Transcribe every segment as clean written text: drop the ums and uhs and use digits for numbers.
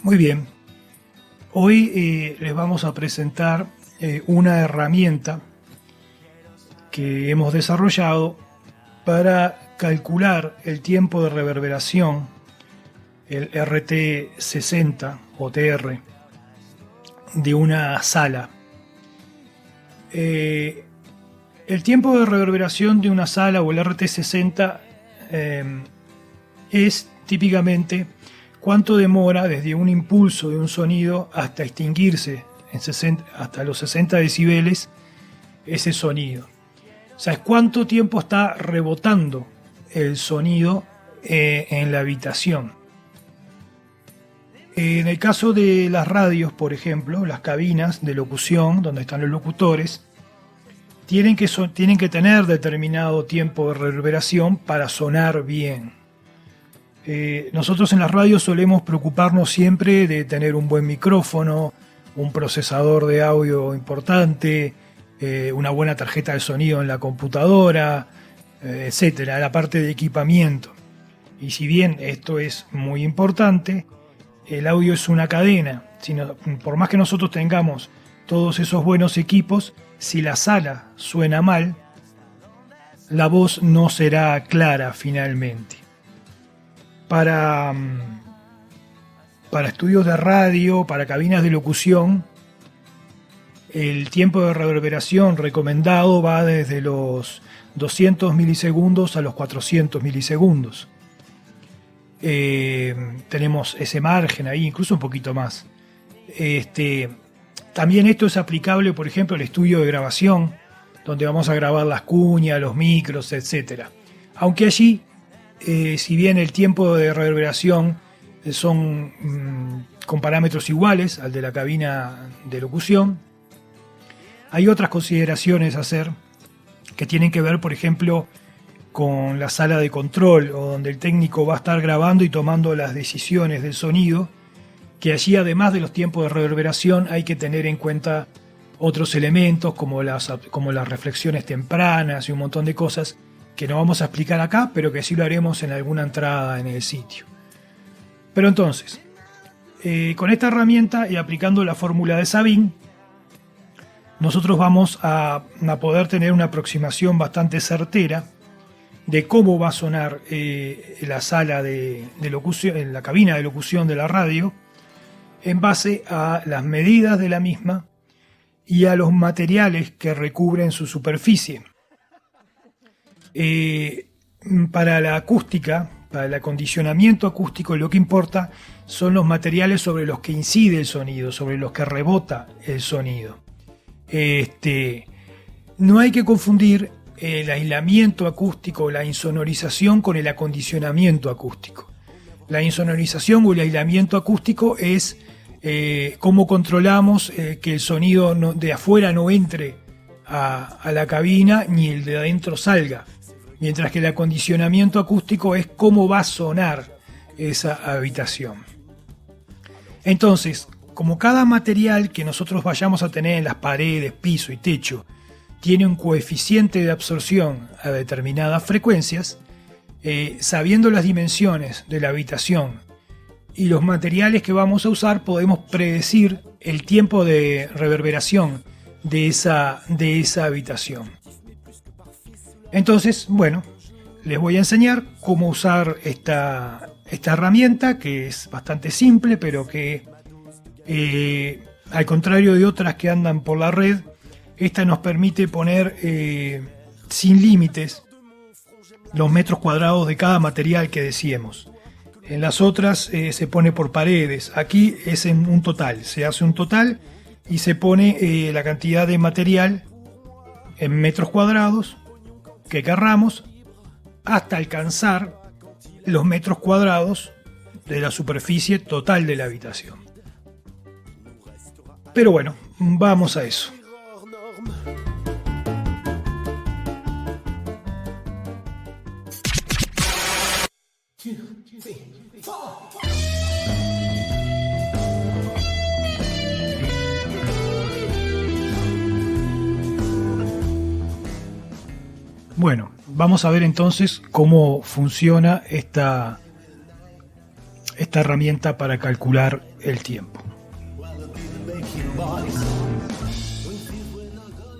Muy bien, hoy les vamos a presentar una herramienta que hemos desarrollado para calcular el tiempo de reverberación, el RT60 o TR, de una sala. El tiempo de reverberación de una sala o el RT60 es típicamente cuánto demora desde un impulso de un sonido hasta extinguirse hasta los 60 decibeles ese sonido. O sea, es cuánto tiempo está rebotando el sonido en la habitación. En el caso de las radios, por ejemplo, las cabinas de locución donde están los locutores tienen que tener determinado tiempo de reverberación para sonar bien. Nosotros en las radios solemos preocuparnos siempre de tener un buen micrófono, un procesador de audio importante, una buena tarjeta de sonido en la computadora, etcétera, la parte de equipamiento. Y si bien esto es muy importante, el audio es una cadena. Por más que nosotros tengamos todos esos buenos equipos, si la sala suena mal, la voz no será clara finalmente. Para estudios de radio, para cabinas de locución, el tiempo de reverberación recomendado va desde los 200 milisegundos a los 400 milisegundos. Tenemos ese margen ahí, incluso un poquito más. También esto es aplicable, por ejemplo, al estudio de grabación, donde vamos a grabar las cuñas, los micros, etc. Aunque allí, si bien el tiempo de reverberación son con parámetros iguales al de la cabina de locución, hay otras consideraciones a hacer que tienen que ver, por ejemplo, con la sala de control, o donde el técnico va a estar grabando y tomando las decisiones del sonido, que allí, además de los tiempos de reverberación, hay que tener en cuenta otros elementos como las reflexiones tempranas y un montón de cosas que no vamos a explicar acá, pero que sí lo haremos en alguna entrada en el sitio. Pero entonces, con esta herramienta y aplicando la fórmula de Sabin, nosotros vamos a poder tener una aproximación bastante certera de cómo va a sonar la sala de locución, la cabina de locución de la radio, en base a las medidas de la misma y a los materiales que recubren su superficie. Para la acústica, para el acondicionamiento acústico, lo que importa son los materiales sobre los que incide el sonido, sobre los que rebota el sonido. No hay que confundir el aislamiento acústico, la insonorización, con el acondicionamiento acústico. La insonorización o el aislamiento acústico es cómo controlamos que el sonido de afuera no entre a la cabina ni el de adentro salga. Mientras que el acondicionamiento acústico es cómo va a sonar esa habitación. Entonces, como cada material que nosotros vayamos a tener en las paredes, piso y techo tiene un coeficiente de absorción a determinadas frecuencias, sabiendo las dimensiones de la habitación y los materiales que vamos a usar, podemos predecir el tiempo de reverberación de esa habitación. Entonces, bueno, les voy a enseñar cómo usar esta herramienta, que es bastante simple, pero que al contrario de otras que andan por la red, esta nos permite poner sin límites los metros cuadrados de cada material que deseemos. En las otras se pone por paredes. Aquí es en un total, se hace un total y se pone la cantidad de material en metros cuadrados que querramos hasta alcanzar los metros cuadrados de la superficie total de la habitación. Pero bueno, vamos a eso. Bueno, vamos a ver entonces cómo funciona esta herramienta para calcular el tiempo.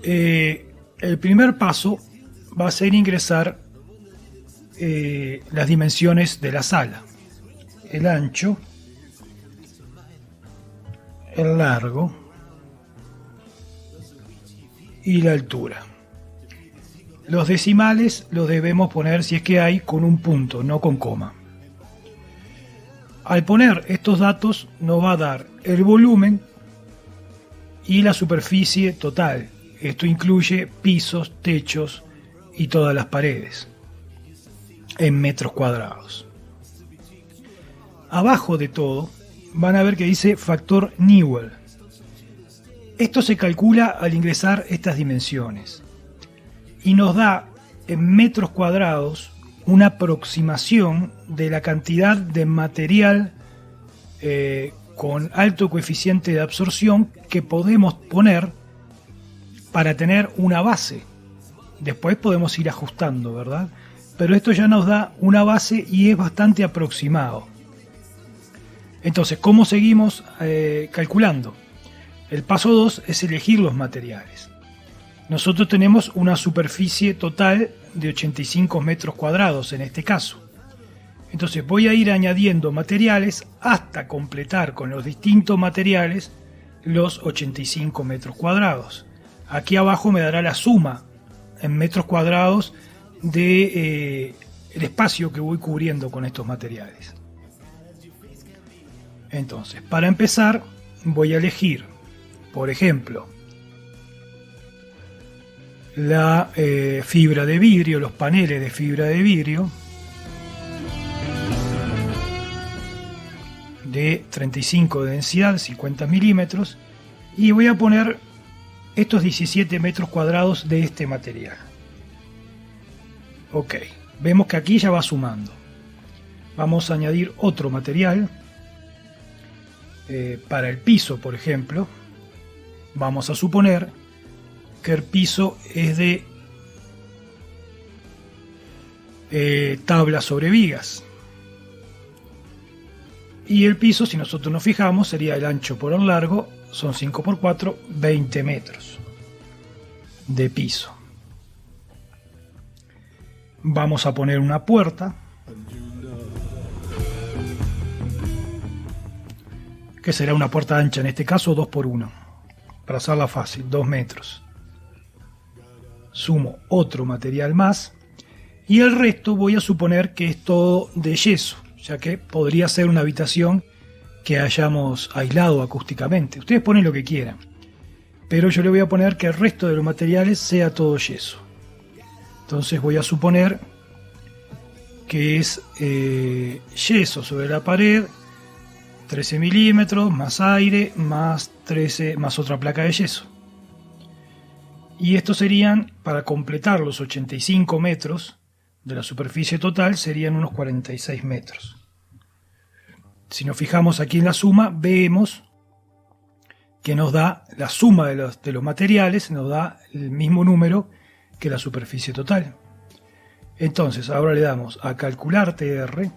El primer paso va a ser ingresar las dimensiones de la sala: el ancho, el largo y la altura. Los decimales los debemos poner, si es que hay, con un punto, no con coma. Al poner estos datos nos va a dar el volumen y la superficie total. Esto incluye pisos, techos y todas las paredes en metros cuadrados. Abajo de todo van a ver que dice factor Newell. Esto se calcula al ingresar estas dimensiones y nos da en metros cuadrados una aproximación de la cantidad de material con alto coeficiente de absorción que podemos poner para tener una base. Después podemos ir ajustando, ¿verdad? Pero esto ya nos da una base y es bastante aproximado. Entonces, ¿cómo seguimos calculando? El paso 2 es elegir los materiales. Nosotros tenemos una superficie total de 85 metros cuadrados en este caso. Entonces voy a ir añadiendo materiales hasta completar con los distintos materiales los 85 metros cuadrados. Aquí abajo me dará la suma en metros cuadrados de el espacio que voy cubriendo con estos materiales. Entonces, para empezar, voy a elegir, por ejemplo, la fibra de vidrio, los paneles de fibra de vidrio de 35 de densidad, 50 milímetros, y voy a poner estos 17 metros cuadrados de este material. Ok, vemos que aquí ya va sumando. Vamos a añadir otro material para el piso, por ejemplo. Vamos a suponer que el piso es de tabla sobre vigas. Y el piso, si nosotros nos fijamos, sería el ancho por el largo, son 5 por 4, 20 metros de piso. Vamos a poner una puerta, que será una puerta ancha, en este caso 2 por 1, para hacerla fácil, 2 metros. Sumo otro material más y el resto voy a suponer que es todo de yeso, ya que podría ser una habitación que hayamos aislado acústicamente. Ustedes ponen lo que quieran, pero yo le voy a poner que el resto de los materiales sea todo yeso. Entonces voy a suponer que es yeso sobre la pared, 13 milímetros, más aire, más 13, más otra placa de yeso. Y estos serían, para completar los 85 metros de la superficie total, serían unos 46 metros. Si nos fijamos aquí en la suma, vemos que nos da la suma de los materiales, nos da el mismo número que la superficie total. Entonces, ahora le damos a calcular TR.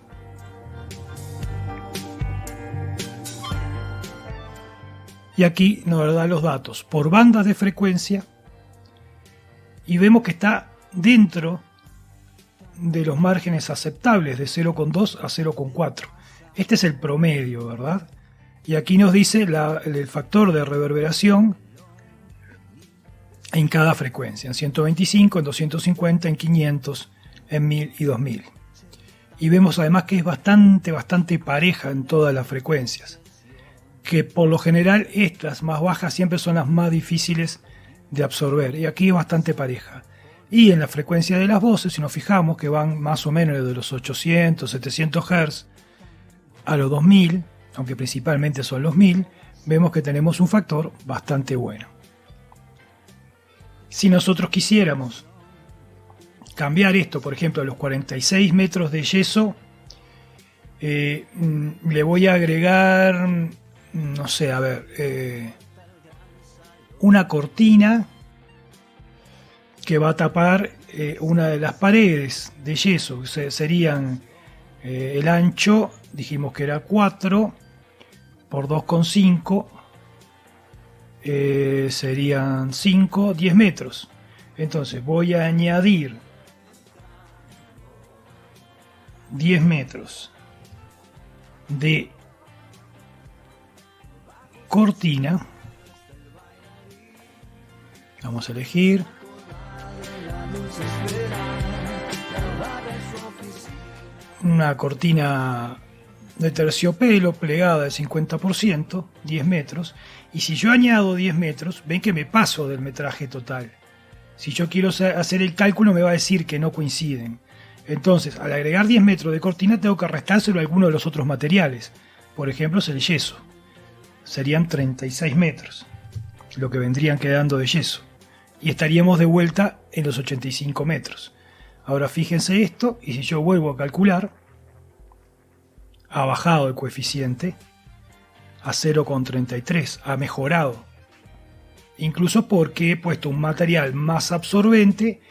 Y aquí nos da los datos por bandas de frecuencia. Y vemos que está dentro de los márgenes aceptables de 0,2 a 0,4. Este es el promedio, ¿verdad? Y aquí nos dice el factor de reverberación en cada frecuencia, en 125, en 250, en 500, en 1000 y 2000. Y vemos además que es bastante pareja en todas las frecuencias, que por lo general estas más bajas siempre son las más difíciles de absorber, y aquí es bastante pareja. Y en la frecuencia de las voces, si nos fijamos que van más o menos de los 800, 700 Hz a los 2000, aunque principalmente son los 1000, vemos que tenemos un factor bastante bueno. Si nosotros quisiéramos cambiar esto, por ejemplo, a los 46 metros de yeso, le voy a agregar, no sé, a ver, una cortina que va a tapar una de las paredes de yeso. Serían el ancho, dijimos que era 4 por 2,5, serían 5, 10 metros. Entonces voy a añadir 10 metros de cortina. Vamos a elegir una cortina de terciopelo plegada del 50%, 10 metros. Y si yo añado 10 metros, ven que me paso del metraje total. Si yo quiero hacer el cálculo, me va a decir que no coinciden. Entonces, al agregar 10 metros de cortina, tengo que restárselo a alguno de los otros materiales. Por ejemplo, es el yeso. Serían 36 metros, lo que vendrían quedando de yeso. Y estaríamos de vuelta en los 85 metros. Ahora fíjense esto, y si yo vuelvo a calcular, ha bajado el coeficiente a 0,33, ha mejorado. Incluso porque he puesto un material más absorbente,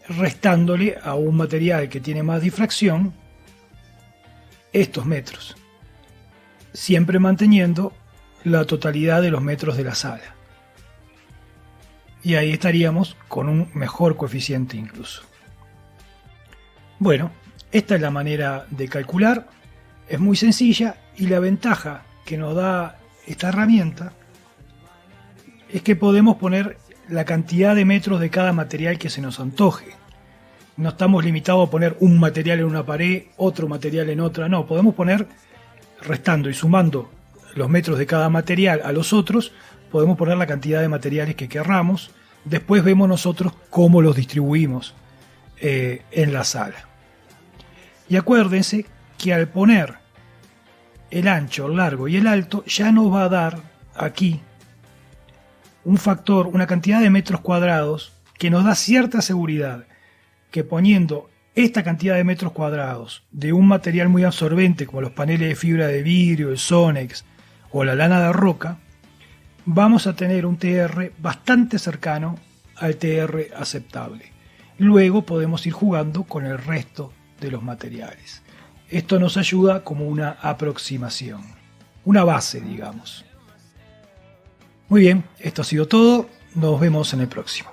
restándole a un material que tiene más difracción estos metros, siempre manteniendo la totalidad de los metros de la sala. Y ahí estaríamos con un mejor coeficiente incluso. Bueno, esta es la manera de calcular, es muy sencilla, y la ventaja que nos da esta herramienta es que podemos poner la cantidad de metros de cada material que se nos antoje. No estamos limitados a poner un material en una pared, otro material en otra, no, podemos poner, restando y sumando los metros de cada material a los otros, podemos poner la cantidad de materiales que querramos. Después vemos nosotros cómo los distribuimos en la sala. Y acuérdense que al poner el ancho, el largo y el alto, ya nos va a dar aquí un factor, una cantidad de metros cuadrados que nos da cierta seguridad que poniendo esta cantidad de metros cuadrados de un material muy absorbente como los paneles de fibra de vidrio, el Sonex o la lana de roca, vamos a tener un TR bastante cercano al TR aceptable. Luego podemos ir jugando con el resto de los materiales. Esto nos ayuda como una aproximación, una base, digamos. Muy bien, esto ha sido todo. Nos vemos en el próximo.